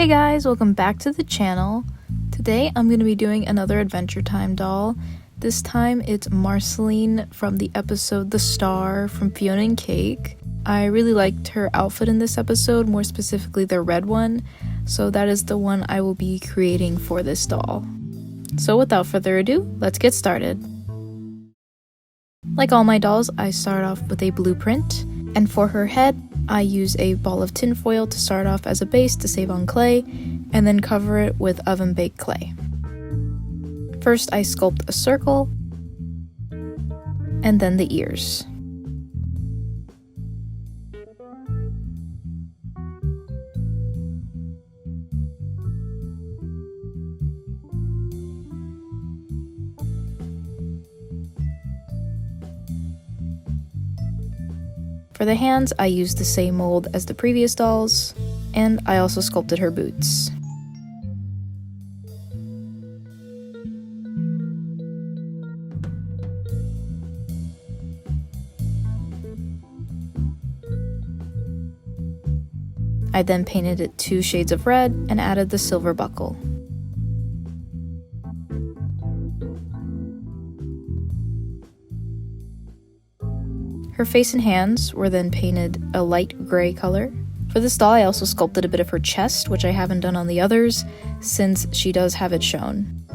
Hey guys, welcome back to the channel. Today I'm going to be doing another Adventure Time doll. This time it's Marceline from the episode The Star from Fiona and Cake. I really liked her outfit in this episode, more specifically the red one, so that is the one I will be creating for this doll. So without further ado, let's get started. Like all my dolls, I start off with a blueprint, and for her head, I use a ball of tin foil to start off as a base to save on clay, and then cover it with oven-baked clay. First, I sculpt a circle, and then the ears. For the hands, I used the same mold as the previous dolls, and I also sculpted her boots. I then painted it 2 shades of red and added the silver buckle. Her face and hands were then painted a light gray color. For this doll, I also sculpted a bit of her chest, which I haven't done on the others, since she does have it shown.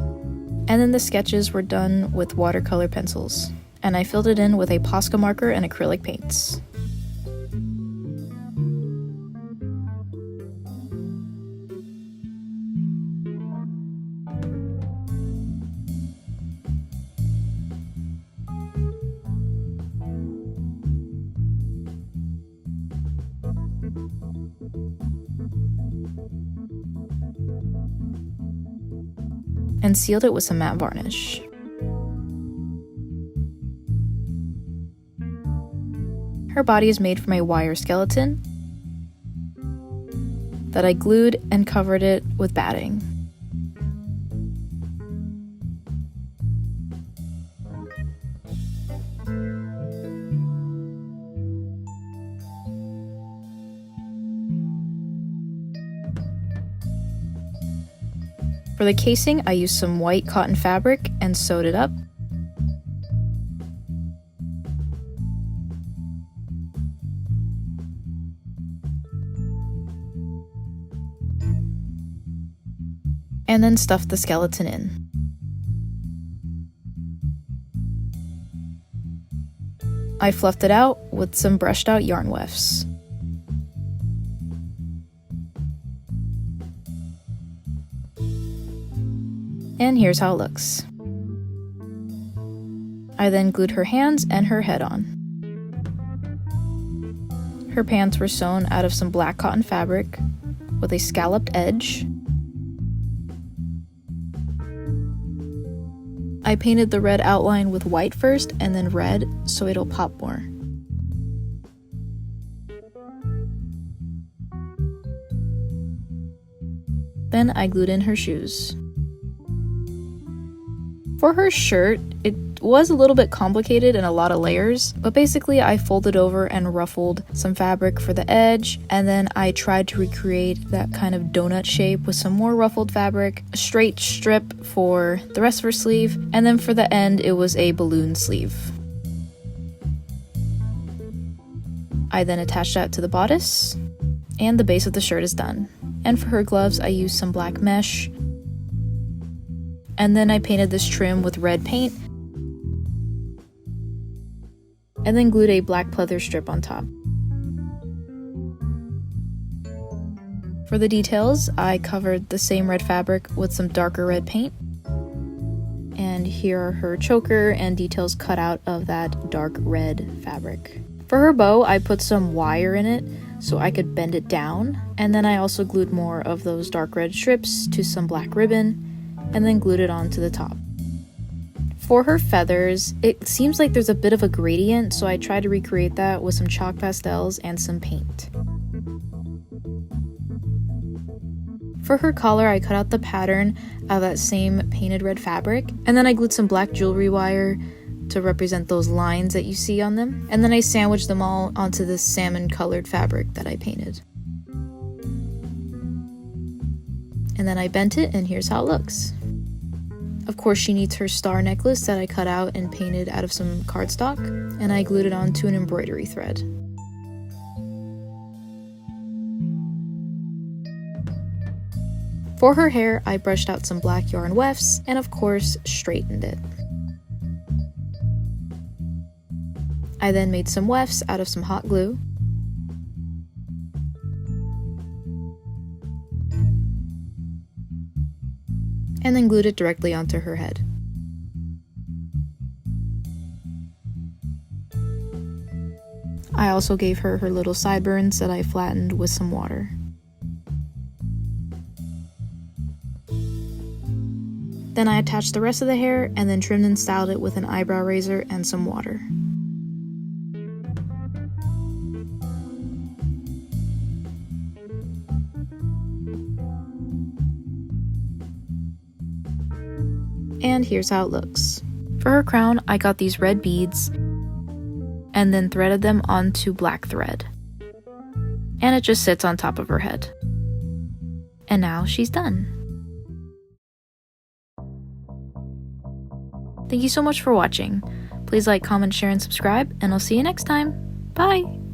And then the sketches were done with watercolor pencils, and I filled it in with a Posca marker and acrylic paints. And sealed it with some matte varnish. Her body is made from a wire skeleton that I glued and covered it with batting. For the casing, I used some white cotton fabric and sewed it up. And then stuffed the skeleton in. I fluffed it out with some brushed out yarn wefts. And here's how it looks. I then glued her hands and her head on. Her pants were sewn out of some black cotton fabric with a scalloped edge. I painted the red outline with white first and then red so it'll pop more. Then I glued in her shoes. For her shirt, it was a little bit complicated and a lot of layers, but basically I folded over and ruffled some fabric for the edge, and then I tried to recreate that kind of donut shape with some more ruffled fabric, a straight strip for the rest of her sleeve, and then for the end it was a balloon sleeve. I then attached that to the bodice, and the base of the shirt is done. And for her gloves, I used some black mesh, and then I painted this trim with red paint, and then glued a black pleather strip on top. For the details, I covered the same red fabric with some darker red paint, and here are her choker and details cut out of that dark red fabric. For her bow, I put some wire in it so I could bend it down, and then I also glued more of those dark red strips to some black ribbon, and then glued it onto the top. For her feathers, it seems like there's a bit of a gradient, so I tried to recreate that with some chalk pastels and some paint. For her collar, I cut out the pattern of that same painted red fabric, and then I glued some black jewelry wire to represent those lines that you see on them, and then I sandwiched them all onto this salmon colored fabric that I painted. And then I bent it, and here's how it looks. Of course, she needs her star necklace that I cut out and painted out of some cardstock, and I glued it onto an embroidery thread. For her hair, I brushed out some black yarn wefts and of course straightened it. I then made some wefts out of some hot glue. And then glued it directly onto her head. I also gave her her little sideburns that I flattened with some water. Then I attached the rest of the hair and then trimmed and styled it with an eyebrow razor and some water. And here's how it looks. For her crown, I got these red beads and then threaded them onto black thread. And it just sits on top of her head. And now she's done. Thank you so much for watching. Please like, comment, share, and subscribe, and I'll see you next time. Bye!